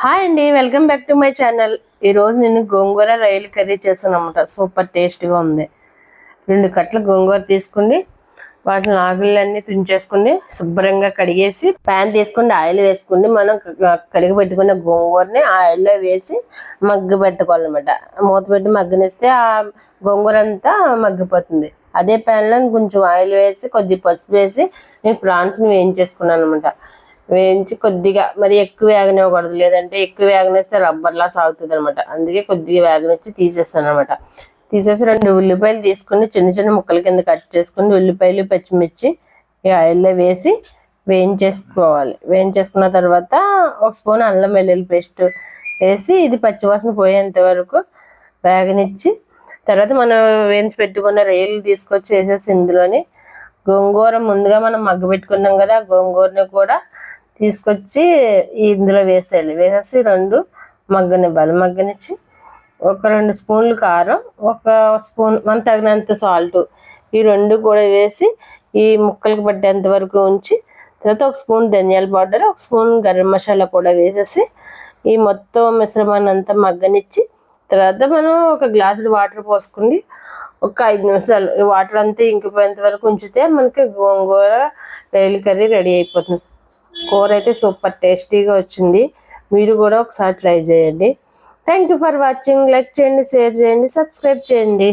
Hi అండి, welcome back to my channel. ఈరోజు నేను గోంగూర రొయ్యలు కర్రీ చేస్తాను అన్నమాట. సూపర్ టేస్ట్గా ఉంది. 2 కట్టలు గోంగూర తీసుకుని వాటిని ఆకులన్నీ తుంచేసుకుని శుభ్రంగా కడిగేసి ప్యాన్ తీసుకుని ఆయిల్ వేసుకుని మనం కడిగి పెట్టుకున్న గోంగూరని ఆయిల్లో వేసి మగ్గి పెట్టుకోవాలన్నమాట. మూత పెట్టి మగ్గనిస్తే ఆ గోంగూర అంతా మగ్గిపోతుంది. అదే ప్యాన్లో కొంచెం ఆయిల్ వేసి కొద్దిగా పసుపు వేసి నేను ప్రాన్స్ని వేయించేసుకున్నాను అనమాట. వేయించి కొద్దిగా మరి ఎక్కువ వేగనివ్వకూడదు, లేదంటే ఎక్కువ వేగనిస్తే రబ్బర్లా సాగుతుంది అనమాట. అందుకే కొద్దిగా వేగనిచ్చి తీసేస్తాను అనమాట. తీసేసి 2 ఉల్లిపాయలు తీసుకుని చిన్న చిన్న ముక్కల కింద కట్ చేసుకుని ఉల్లిపాయలు పచ్చిమిర్చి ఈ ఆయిల్లో వేసి వేయించేసుకోవాలి. వేయించేసుకున్న తర్వాత 1 స్పూన్ అల్లం వెల్లుల్లి పేస్ట్ వేసి ఇది పచ్చివాసన పోయేంత వరకు వేగనిచ్చి తర్వాత మనం వేయించి పెట్టుకున్న రొయ్యలు తీసుకొచ్చి వేసేసి ఇందులోని గోంగూర ముందుగా మనం మగ్గబెట్టుకున్నాం కదా, గోంగూరని కూడా తీసుకొచ్చి ఇందులో వేసేయాలి. వేసేసి 2 మగ్గనివ్వాలి. మగ్గనిచ్చి ఒక 2 స్పూన్లు కారం, 1 స్పూన్ మన తగినంత సాల్ట్ ఈ 2 కూడా వేసి ఈ ముక్కలకు పట్టేంత వరకు ఉంచి తర్వాత 1 స్పూన్ ధనియాల పౌడర్, 1 స్పూన్ గరం మసాలా కూడా వేసేసి ఈ మొత్తం మిశ్రమాన్ని అంతా మగ్గనిచ్చి తర్వాత మనం 1 గ్లాసుడు వాటర్ పోసుకుని ఒక 5 నిమిషాలు ఈ వాటర్ అంతా ఇంకిపోయేంత వరకు ఉంచితే మనకి గోంగూర రొయ్యల కర్రీ రెడీ అయిపోతుంది. కూర అయితే సూపర్ టేస్టీగా వచ్చింది. మీరు కూడా ఒకసారి ట్రై చేయండి. Thank you for watching. Like చేయండి, షేర్ చేయండి, సబ్స్క్రైబ్ చేయండి.